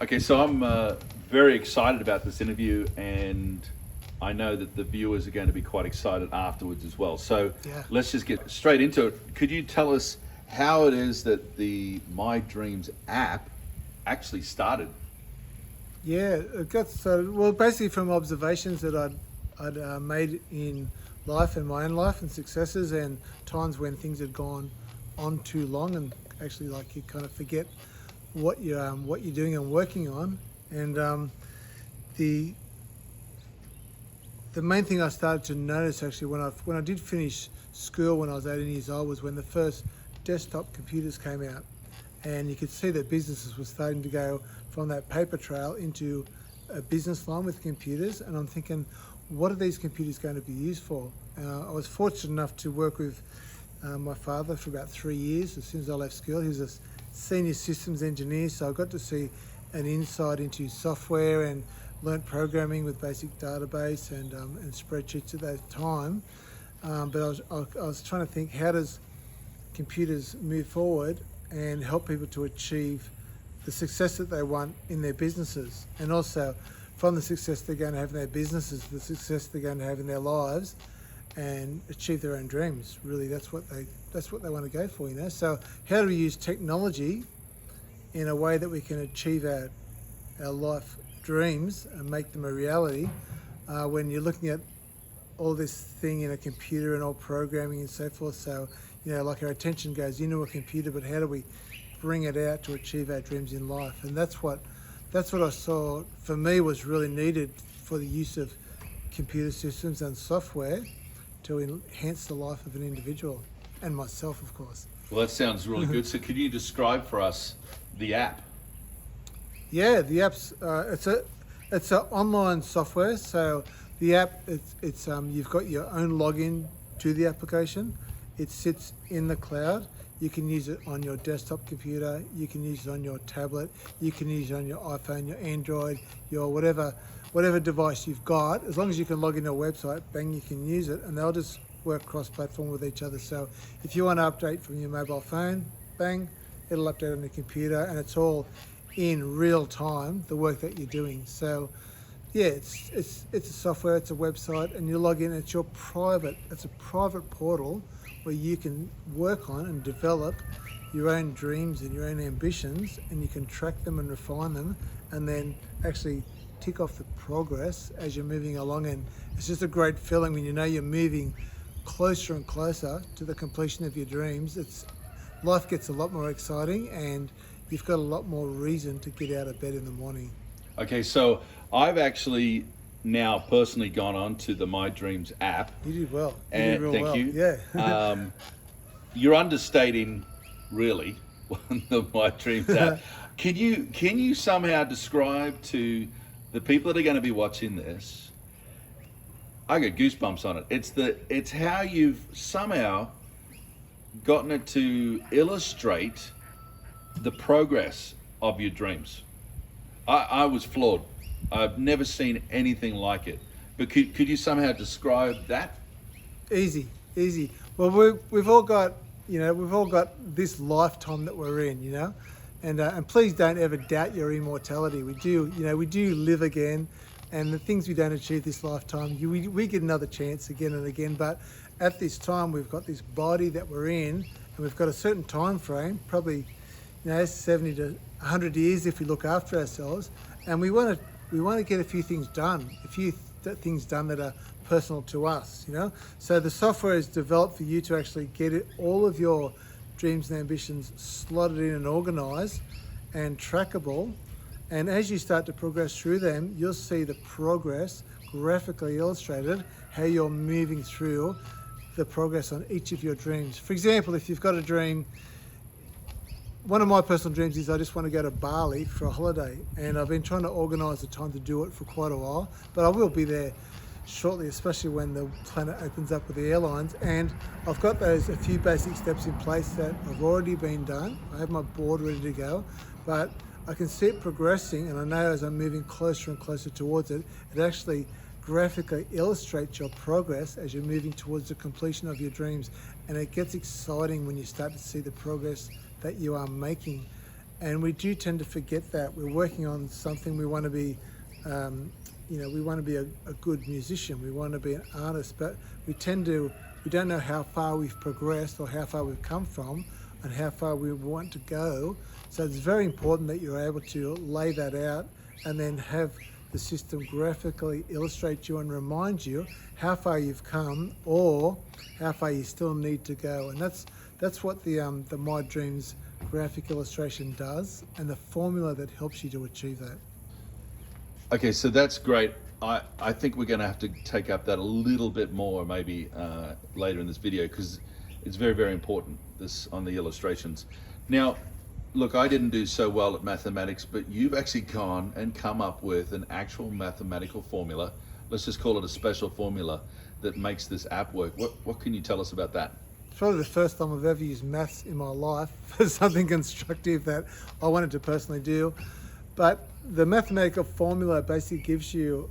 Okay, so I'm very excited about this interview, and I know that the viewers are going to be quite excited afterwards as well. So Yeah. let's just get straight into it. Could you tell us how it is that the My Dreams app actually started? Yeah, it got started. Well, basically from observations that I'd made in life and my own life and successes and times when things had gone on too long and actually like you kind of forget what you're doing and working on. And the the main thing I started to notice actually when I did finish school when I was 18 years old was when the first desktop computers came out, and you could see that businesses were starting to go from that paper trail into a business line with computers. And I'm thinking, what are these computers going to be used for? I was fortunate enough to work with my father for about 3 years. As soon as I left school, he was a senior systems engineer, so I got to see an insight into software and learnt programming with basic database and spreadsheets at that time. But I was trying to think, how does computers move forward and help people to achieve the success that they want in their businesses, and also from the success they're going to have in their businesses, the success they're going to have in their lives, and achieve their own dreams. Really, that's what they want to go for, you know. So how do we use technology in a way that we can achieve our life dreams and make them a reality, when you're looking at all this thing in a computer and all programming and so forth. So, you know, like our attention goes into a computer, but how do we bring it out to achieve our dreams in life? And that's what I saw for me was really needed for the use of computer systems and software to enhance the life of an individual and myself, of course. Well, that sounds really good. So could you describe for us the app? Yeah, the app's it's a online software. So the app it's you've got your own login to the application. It sits in the cloud. You can use it on your desktop computer. You can use it on your tablet. You can use it on your iPhone, your Android, your whatever device you've got. As long as you can log into a website, bang, you can use it, and they'll just work cross-platform with each other. So if you want to update from your mobile phone, bang, it'll update on the computer, and it's all in real time, the work that you're doing. So yeah, it's a software, it's a website, and you log in. It's a private portal where you can work on and develop your own dreams and your own ambitions, and you can track them and refine them, and then actually tick off the progress as you're moving along. And it's just a great feeling when you know you're moving closer and closer to the completion of your dreams. Life gets a lot more exciting, and you've got a lot more reason to get out of bed in the morning. Okay, so I've actually now personally gone on to the My Dreams app. You did well. You And did real thank well. you. Yeah. You're understating, really, the My Dreams app. Can you somehow describe to the people that are going to be watching this? I get goosebumps on it. It's how you've somehow gotten it to illustrate the progress of your dreams. I was floored. I've never seen anything like it. But could you somehow describe that? Easy. Well, we've all got this lifetime that we're in, you know, and please don't ever doubt your immortality. We do live again, and the things we don't achieve this lifetime, we get another chance again and again. But at this time, we've got this body that we're in, and we've got a certain time frame, probably 70 to 100 years if we look after ourselves, and we want to get a few things done, that are personal to us, you know. So the software is developed for you to actually get all of your dreams and ambitions slotted in and organised and trackable. And as you start to progress through them, you'll see the progress graphically illustrated, how you're moving through the progress on each of your dreams. For example, if you've got a dream, one of my personal dreams is I just want to go to Bali for a holiday, and I've been trying to organise the time to do it for quite a while, but I will be there shortly, especially when the planet opens up with the airlines. And I've got a few basic steps in place that have already been done. I have my board ready to go, but I can see it progressing, and I know as I'm moving closer and closer towards it, it actually graphically illustrates your progress as you're moving towards the completion of your dreams. And it gets exciting when you start to see the progress that you are making. And we do tend to forget that. We're working on something. We want to be, we want to be a good musician. We want to be an artist, but we don't know how far we've progressed or how far we've come from and how far we want to go. So it's very important that you're able to lay that out and then have the system graphically illustrate you and remind you how far you've come or how far you still need to go. And that's what the My Dreams graphic illustration does, and the formula that helps you to achieve that. Okay, so that's great. I think we're going to have to take up that a little bit more maybe later in this video, because it's very, very important, this on the illustrations. Now, look, I didn't do so well at mathematics, but you've actually gone and come up with an actual mathematical formula. Let's just call it a special formula that makes this app work. What can you tell us about that? It's probably the first time I've ever used maths in my life for something constructive that I wanted to personally do. But the mathematical formula basically gives you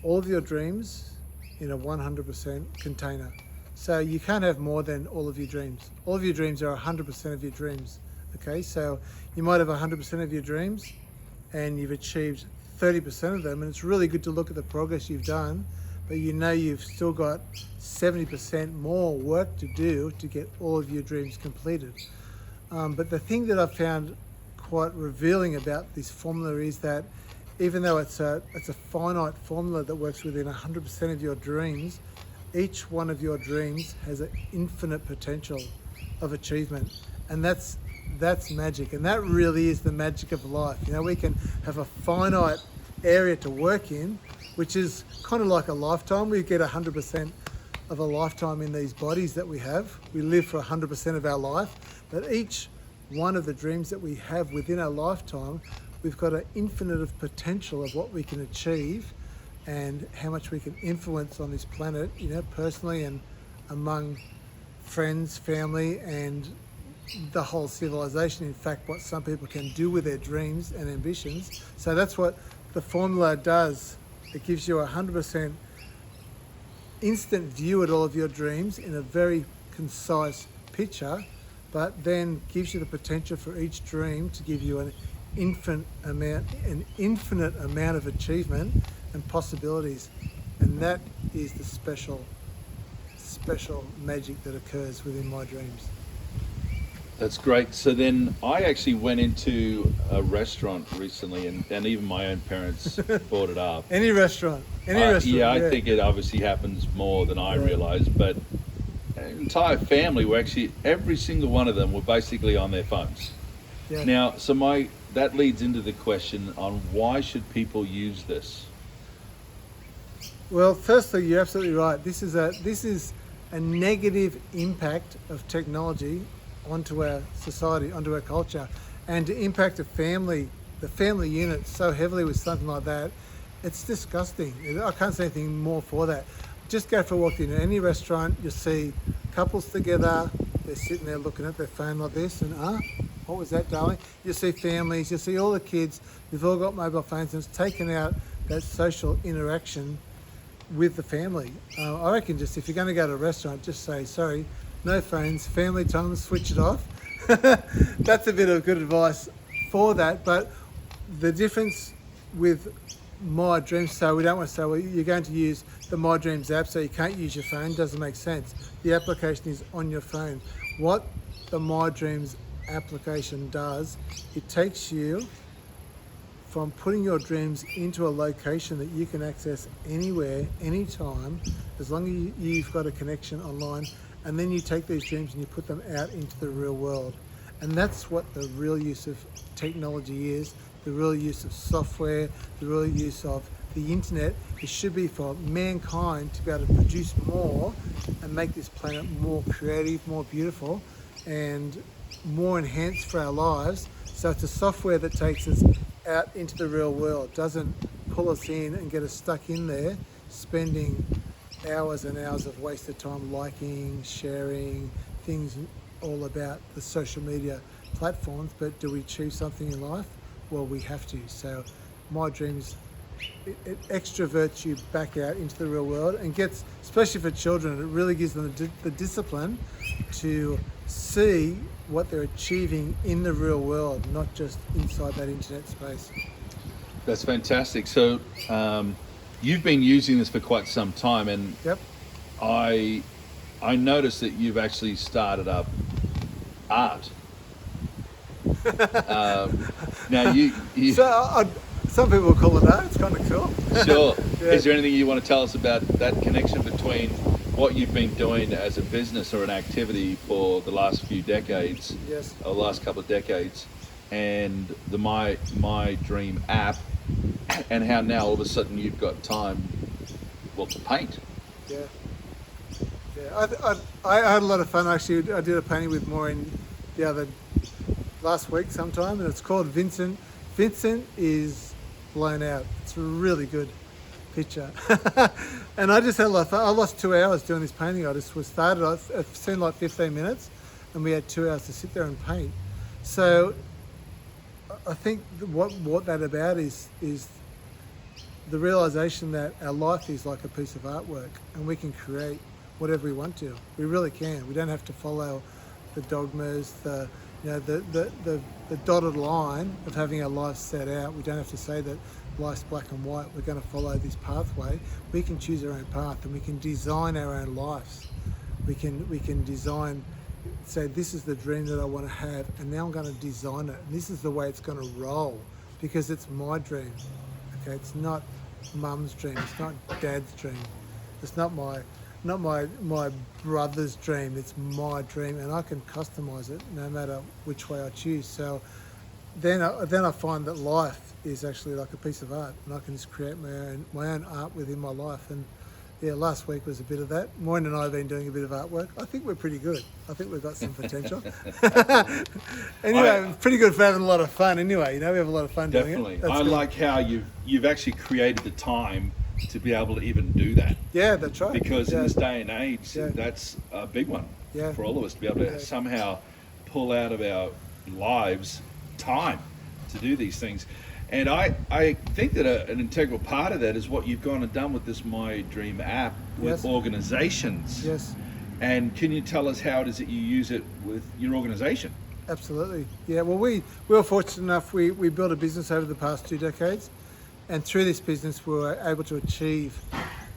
all of your dreams in a 100% container. So you can't have more than all of your dreams. All of your dreams are 100% of your dreams. Okay, so you might have 100% of your dreams and you've achieved 30% of them, and it's really good to look at the progress you've done, but you know you've still got 70% more work to do to get all of your dreams completed. But the thing that I've found quite revealing about this formula is that even though it's a finite formula that works within 100% of your dreams, each one of your dreams has an infinite potential of achievement. And that's magic. And that really is the magic of life. You know, we can have a finite area to work in, which is kind of like a lifetime. We get 100% of a lifetime in these bodies that we have. We live for 100% of our life. But each one of the dreams that we have within our lifetime, we've got an infinite of potential of what we can achieve and how much we can influence on this planet, you know, personally and among friends, family, and the whole civilization. In fact, what some people can do with their dreams and ambitions. So that's what the formula does. It gives you a 100% instant view at all of your dreams in a very concise picture, but then gives you the potential for each dream to give you an infinite amount of achievement and possibilities. And that is the special magic that occurs within My Dreams. That's great. So then I actually went into a restaurant recently, and even my own parents brought it up. Any restaurant. Yeah, I think it obviously happens more than I realized, but an entire family were actually, every single one of them were basically on their phones. Yeah. Now, that leads into the question on why should people use this? Well, firstly, you're absolutely right. This is a negative impact of technology onto our society, onto our culture, and to impact the family unit so heavily with something like that, it's disgusting. I can't say anything more for that. Just go for a walk in any restaurant, you'll see couples together, they're sitting there looking at their phone like this, and what was that, darling? You'll see families, you'll see all the kids, they've all got mobile phones, and it's taken out that social interaction with the family. I reckon just if you're going to go to a restaurant, just say, sorry, no phones, family time, switch it off. That's a bit of good advice for that. But the difference with My Dreams, so we don't want to say, well, you're going to use the My Dreams app, so you can't use your phone, doesn't make sense. The application is on your phone. What the My Dreams application does, it takes you from putting your dreams into a location that you can access anywhere, anytime, as long as you've got a connection online, and then you take these dreams and you put them out into the real world. And that's what the real use of technology is, the real use of software, the real use of the internet. It should be for mankind to be able to produce more and make this planet more creative, more beautiful, and more enhanced for our lives. So it's a software that takes us out into the real world, doesn't pull us in and get us stuck in there, spending hours and hours of wasted time liking, sharing, things all about the social media platforms. But do we choose something in life? Well, we have to. So My Dreams it extroverts you back out into the real world and gets, especially for children, it really gives them the discipline to see what they're achieving in the real world, not just inside that internet space. That's fantastic. So you've been using this for quite some time, and Yep. I noticed that you've actually started up art. Now you So some people call it art. It's kind of cool. sure. Yeah. Is there anything you want to tell us about that connection between what you've been doing as a business or an activity for the last few decades, Yes. or the last couple of decades, and the My Dream app, and how now all of a sudden you've got time, well, to paint? Yeah. Yeah. I had a lot of fun actually. I did a painting with Maureen last week sometime, and it's called Vincent. Vincent is blown out. It's a really good picture. And I just had a lot of fun. I lost 2 hours doing this painting. I just was started. It seemed like 15 minutes, and we had 2 hours to sit there and paint. So I think what that about is the realization that our life is like a piece of artwork, and we can create whatever we want to. We really can. We don't have to follow the dogmas, the dotted line of having our life set out. We don't have to say that life's black and white. We're going to follow this pathway. We can choose our own path, and we can design our own lives. We can design, say, this is the dream that I want to have, and now I'm going to design it. And this is the way it's going to roll, because it's my dream. Okay, it's not mum's dream. It's not dad's dream. It's not my brother's dream. It's my dream, and I can customize it no matter which way I choose. So then I find that life is actually like a piece of art, and I can just create my own art within my life. And yeah, last week was a bit of that. Maureen and I have been doing a bit of artwork. I think we're pretty good. I think we've got some potential. Anyway, pretty good for having a lot of fun. Anyway, we have a lot of fun doing it. Definitely. That's I good. like how you've actually created the time to be able to even do that. Yeah, that's right. Because in Yeah. this day and age, Yeah. that's a big one Yeah. for all of us to be able to Yeah. somehow pull out of our lives time to do these things. And I think that an integral part of that is what you've gone and done with this My Dream app with Yes. organizations. Yes. And can you tell us how it is that you use it with your organization? Absolutely. Yeah, well, we were fortunate enough, we built a business over the past 2 decades, and through this business we were able to achieve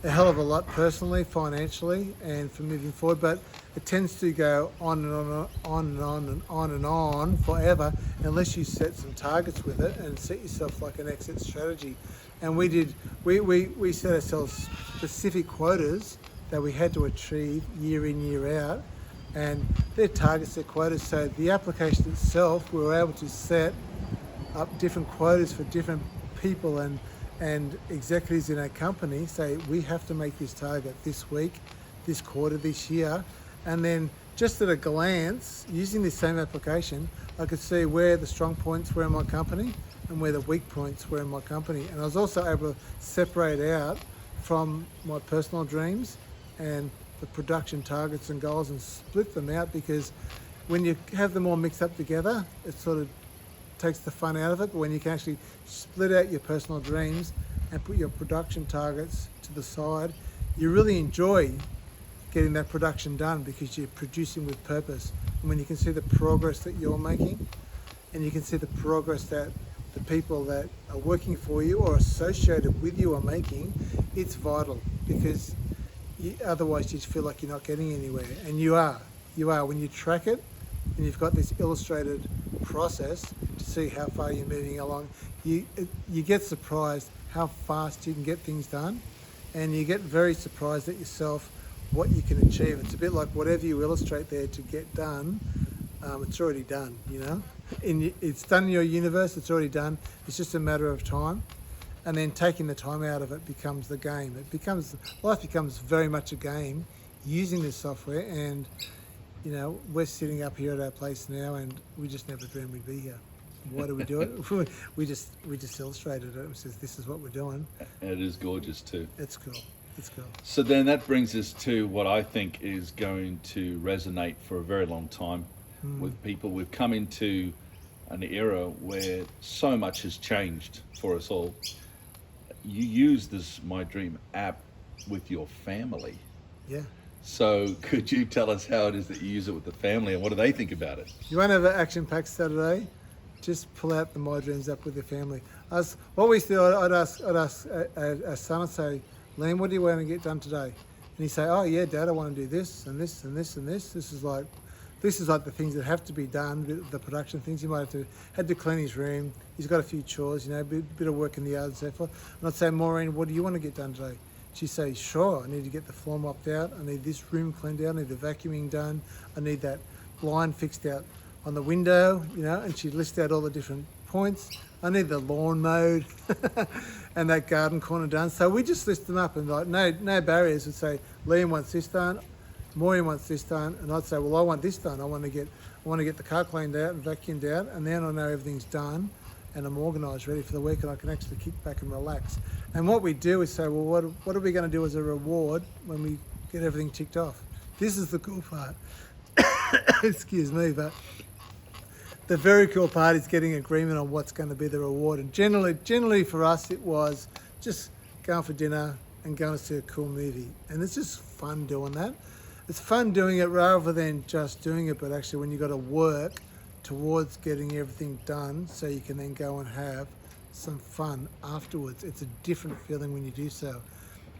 a hell of a lot personally, financially, and for moving forward, but it tends to go on and on forever unless you set some targets with it and set yourself like an exit strategy. And we set ourselves specific quotas that we had to achieve year in, year out, and they're targets, they're quotas. So the application itself, we were able to set up different quotas for different people and executives in our company. Say, we have to make this target this week, this quarter, this year. And then just at a glance, using this same application, I could see where the strong points were in my company and where the weak points were in my company. And I was also able to separate out from my personal dreams and the production targets and goals and split them out, because when you have them all mixed up together, it sort of takes the fun out of it. But when you can actually split out your personal dreams and put your production targets to the side, you really enjoy getting that production done, because you're producing with purpose. And when you can see the progress that you're making, and you can see the progress that the people that are working for you or associated with you are making, it's vital, because otherwise you feel like you're not getting anywhere. And you are when you track it, and you've got this illustrated process to see how far you're moving along. You get surprised how fast you can get things done, and you get very surprised at yourself what you can achieve. It's a bit like whatever you illustrate there to get done, it's already done, it's done in your universe, it's already done. It's just a matter of time, and then taking the time out of it becomes the game. Life becomes very much a game using this software. And we're sitting up here at our place now, and we just never dreamed we'd be here. Why do we do it? we just illustrated it. It says this is what we're doing. And it is gorgeous too. It's cool. It's cool. So then that brings us to what I think is going to resonate for a very long time with people. We've come into an era where so much has changed for us all. you use this My Dream app with your family. Yeah. So could you tell us how it is that you use it with the family and what do they think about it? You want to have an action-packed Saturday? Just pull out the My Dreams app with your family. What we do, I'd ask our son, I'd say, Liam, what do you want to get done today? And he'd say, oh yeah, Dad, I want to do this and this and this and this. This is like the things that have to be done, the production things. He might had to clean his room. He's got a few chores, a bit of work in the yard and so forth. And I'd say, Maureen, what do you want to get done today? She'd say, sure, I need to get the floor mopped out. I need this room cleaned out. I need the vacuuming done. I need that blind fixed out on the window, and she'd list out all the different points. I need the lawn mowed and that garden corner done. So we just list them up and no barriers. We'd say, Liam wants this done, Maureen wants this done, and I'd say, well, I want this done. I want to get the car cleaned out and vacuumed out, and then I know everything's done and I'm organised, ready for the week, and I can actually kick back and relax. And what we do is say, well, what are we going to do as a reward when we get everything ticked off? This is the cool part. Excuse me, but the very cool part is getting agreement on what's going to be the reward. And generally for us, it was just going for dinner and going to see a cool movie. And it's just fun doing that. It's fun doing it rather than just doing it, but actually when you've got to work towards getting everything done so you can then go and have some fun afterwards. It's a different feeling when you do so.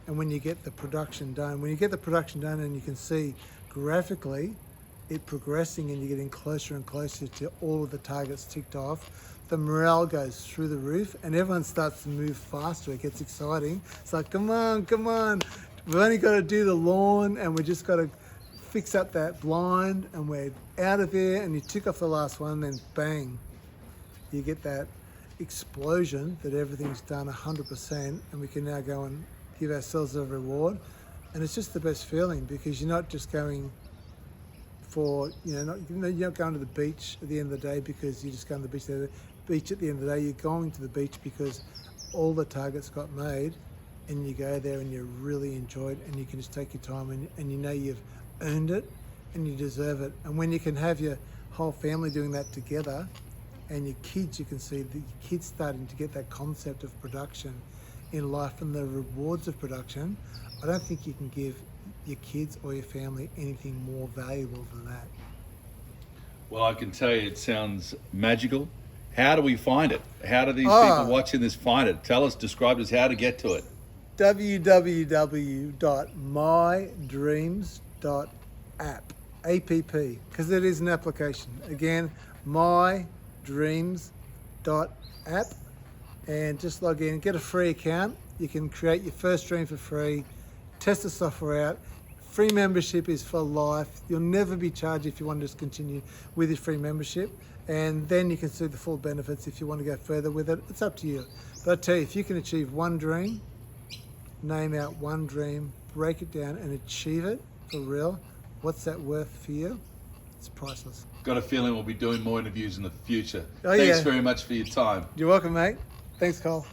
And when you get the production done, and you can see graphically it progressing and you're getting closer and closer to all of the targets ticked off, the morale goes through the roof and everyone starts to move faster. It gets exciting. It's like, come on. We've only got to do the lawn and we just got to fix up that blind and we're out of there, and you tick off the last one, then bang, you get that explosion that everything's done 100% and we can now go and give ourselves a reward. And it's just the best feeling because you're not just going for, you're not going to the beach at the end of the day because you're just going to the beach at the end of the day. You're going to the beach because all the targets got made, and you go there and you really enjoy it, and you can just take your time and you know you've earned it and you deserve it. And when you can have your whole family doing that together and your kids, you can see the kids starting to get that concept of production in life and the rewards of production. I don't think you can give your kids or your family anything more valuable than that. Well, I can tell you it sounds magical. How do we find it? How do these people watching this find it? Describe us how to get to it. www.MyDreams.App, APP, because it is an application. Again, MyDreams.App, and just log in, get a free account. You can create your first dream for free, test the software out. Free membership is for life. You'll never be charged if you want to just continue with your free membership, and then you can see the full benefits if you want to go further with it. It's up to you. But I tell you, if you can achieve one dream, name out one dream, break it down and achieve it for real, what's that worth for you? It's priceless. Got a feeling we'll be doing more interviews in the future. Oh, Thanks yeah. very much for your time. You're welcome, mate. Thanks, Cole.